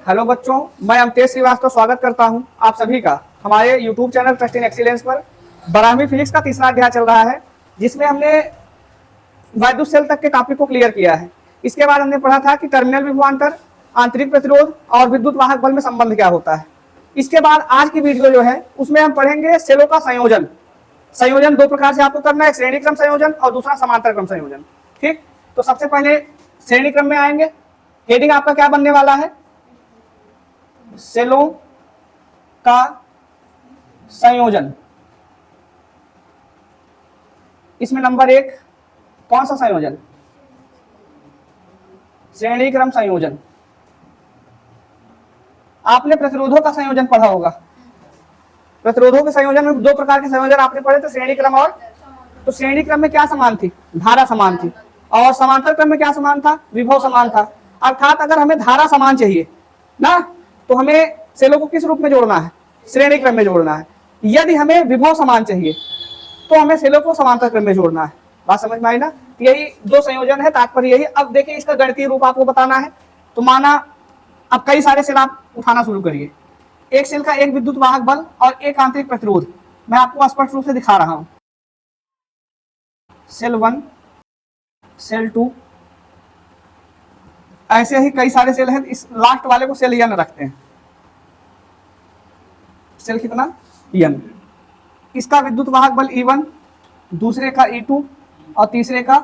Hello बच्चों, मैं अमतेश श्रीवास्तव स्वागत करता हूं आप सभी का हमारे YouTube channel trust in excellence पर। 12वीं फिजिक्स का तीसरा अध्याय चल रहा है, जिसमें हमने वैद्युत सेल तक के टॉपिक को क्लियर किया है। इसके बाद हमने पढ़ा था कि टर्मिनल विभवांतर, आंतरिक प्रतिरोध और विद्युत वाहक बल में संबंध क्या होता है। इसके बाद आज की वीडियो जो है उसमें हम पढ़ेंगे सेलों का संयोजन। संयोजन दो प्रकार से आपको करना है, श्रेणी क्रम संयोजन और दूसरा समांतर क्रम संयोजन। ठीक, तो सबसे पहले श्रेणी क्रम में आएंगे। हेडिंग आपका क्या बनने वाला है? सेलों का संयोजन। इसमें नंबर 1 कौन सा संयोजन? श्रेणी क्रम संयोजन। आपने प्रतिरोधों का संयोजन पढ़ा होगा। प्रतिरोधों के संयोजन में दो प्रकार के संयोजन आपने पढ़े थे, श्रेणी क्रम और। तो श्रेणी क्रम में क्या समान थी? धारा समान थी। और समांतर क्रम में क्या समान था? विभव समान था। अर्थात अगर हमें धारा समान चाहिए ना, तो हमें सेलों को किस रूप में जोड़ना है? श्रेणी क्रम में जोड़ना है। यदि हमें विभव समान चाहिए तो हमें सेलों को समांतर क्रम में जोड़ना है। बात समझ में आई ना? यही दो संयोजन है, तात्पर्य यही। अब देखिए, इसका गणितीय रूप आपको बताना है। तो माना अब कई सारे सेल आप उठाना शुरू करिए। एक सेल का एक विद्युत वाहक बल और एक आंतरिक प्रतिरोध मैं आपको स्पष्ट रूप से दिखा रहा हूं। सेल 1, सेल 2, ऐसे ही कई सारे सेल हैं। इस लास्ट वाले को सेल n रखते हैं। सेल कितना? n। इसका विद्युत वाहक बल E1, दूसरे का E2 और तीसरे का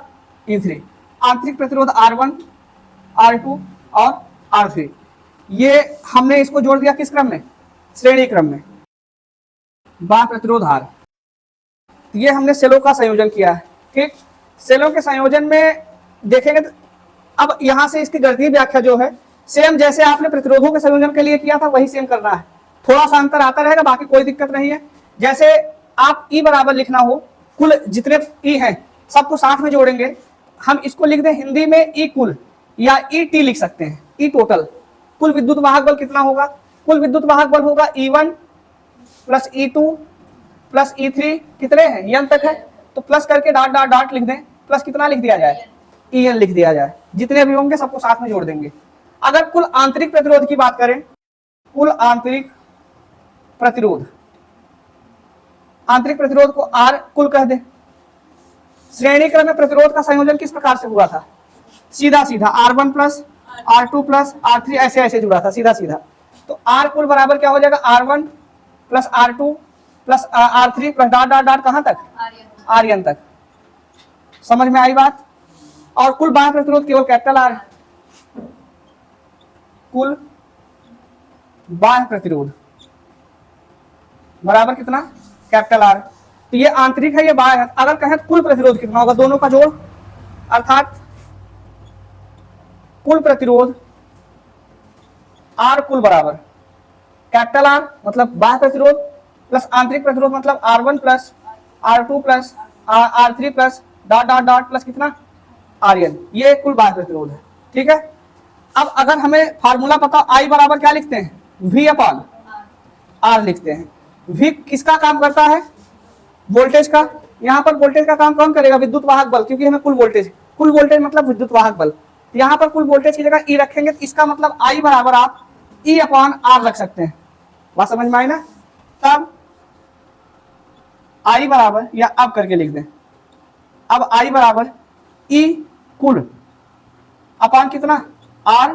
E3। आंतरिक प्रतिरोध R1, R2 और R3। ये हमने इसको जोड़ दिया किस क्रम में? श्रेणी क्रम में। बाह्य प्रतिरोध R। ये हमने सेलों का संयोजन किया है। ठीक, सेलों के संयोजन में देखेंगे तो अब यहां से इसकी गणितीय व्याख्या जो है, सेम जैसे आपने प्रतिरोधों के संयोजन के लिए किया था वही सेम करना है। थोड़ा सा अंतर आता रहेगा, बाकी कोई दिक्कत नहीं है। जैसे आप E बराबर लिखना हो, कुल जितने E हैं सबको साथ में जोड़ेंगे। हम इसको लिख दें हिंदी में E कुल, या ET लिख सकते हैं, E टोटल। कुल विद्युत वाहक बल कितना होगा? कुल विद्युत वाहक बल होगा E1 plus E2 plus E3। कितने हैं? n तक है, तो प्लस करके डॉट डॉट डॉट लिख दें। प्लस कितना लिख दिया जाए? En लिख दिया जाए। जितने भी होंगे सबको साथ में जोड़ देंगे। अगर कुल आंतरिक प्रतिरोध की बात करें, कुल आंतरिक प्रतिरोध, आंतरिक प्रतिरोध को R कुल कह दे। श्रेणी क्रम में प्रतिरोध का संयोजन किस प्रकार से हुआ था? सीधा सीधा R1 plus R2 plus R3 ऐसे ऐसे जुड़ा था, सीधा सीधा। तो R कुल बराबर क्या हो जाएगा? R1 plus R2 plus R3 plus dot dot dot कहां तक? Rn तक। समझ में आई बात? और कुल बाह्य प्रतिरोध केवल कैपिटल R है। कुल बाह्य प्रतिरोध बराबर कितना? Capital R। तो ये आंतरिक है, ये बाह्य है। अगर कहें कुल प्रतिरोध कितना होगा? दोनों का जोड़, अर्थात कुल प्रतिरोध R कुल बराबर कैपिटल R मतलब बाह्य प्रतिरोध प्लस आंतरिक प्रतिरोध मतलब R1 plus R2 plus R3 plus dot dot dot plus कितना? Rn। ये कुल बाह्य प्रतिरोध है। ठीक है, अब अगर हमें फार्मूला पता, I बराबर क्या लिखते हैं? V अपॉन R लिखते हैं। V किसका काम करता है? वोल्टेज का। यहाँ पर वोल्टेज का काम कौन करेगा? विद्युत वाहक बल, क्योंकि हमें कुल वोल्टेज मतलब विद्युत वाहक बल। तो यहाँ पर कुल वोल्टेज की जगह E रखेंगे, तो इसका मतलब I बराबर आप E अपॉन R रख सकते हैं। बात समझ में आई ना? तब I बराबर, या अब करके लिख दें, अब I बराबर E कुल अपॉन कितना? R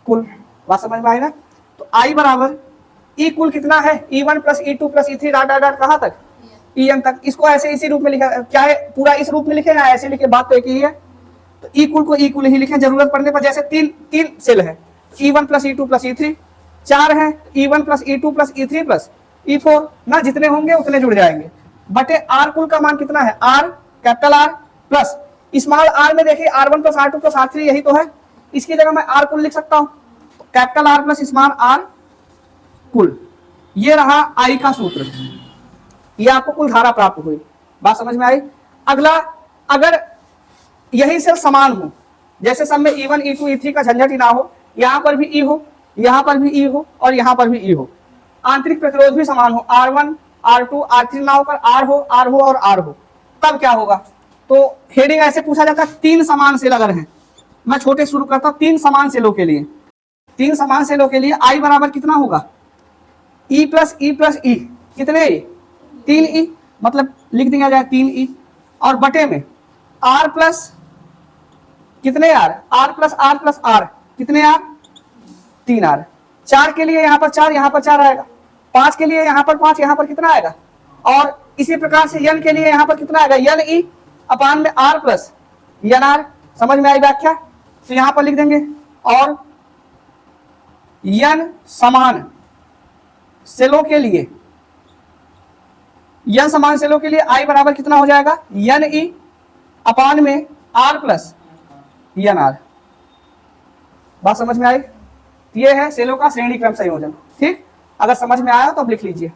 कुल। बात समझ में आई ना? तो I बराबर E कुल कितना है? E1 plus E2 plus E3 dot dot dot कहां तक? En तक। इसको ऐसे इसी रूप में लिखा, क्या है पूरा इस रूप में लिखे या ऐसे लिखे, बात तो एक ही है। तो E कुल को E कुल ही लिखे। जरूरत पड़ने पर, जैसे तीन सेल है, E1 plus E2 plus E3, 4 है, E1 plus E2 plus E3 plus E4 ना, जितने होंगे उतने जुड़ जाएंगे। बटे R कुल का मान कितना है? R capital R plus small r में देखिए R1 plus R2 plus R3, यही तो है। इसकी जगह मैं R कुल लिख सकता हूं, capital R plus small r कुल। ये रहा I का सूत्र। ये आपको कुल धारा प्राप्त हुई। बात समझ में आई? अगला, अगर यही सेल समान हो, जैसे सब में E1 E2 E3 का झंझट ही ना हो, यहां पर भी E हो, यहां पर भी E हो और यहां पर भी E हो, आंतरिक प्रतिरोध भी समान हो, R1 R2 R3 ना होकर R हो और R हो, तब क्या होगा? तो हेडिंग ऐसे पूछा जाता है, 3 समान सेल अगर हैं। मैं छोटे शुरू करता हूं, 3 समान सेलों के लिए तीन समान सेलों के लिए आई बराबर कितना होगा, ई प्लस ई प्लस ई, कितने ई, 3 ई, मतलब लिख दिया जाए 3 ई, और बटे में आर प्लस कितने आर, आर प्लस आर, कितने आर, 3 आर। 4 के लिए यहाँ पर 4, यहाँ पर 4 आएगा, 5 के लिए यहाँ पर 5, यहाँ पर कितना आएगा, और इसी प्रकार से यन के लिए यहाँ पर कितना आएगा, यन ई अपान में आर प्लस यन आर। समझ में आई व्याख्या? तो यहाँ पर लिख देंगे, और यन समान सेलों के लिए, यन समान सेलों के लिए आई बराबर कितना हो जाएगा, यन ई अपान में आर प्लस यन आर। बात समझ में आई? ये है सेलों का श्रेणी क्रम संयोजन। ठीक, अगर समझ में आया तो अब लिख लीजिए।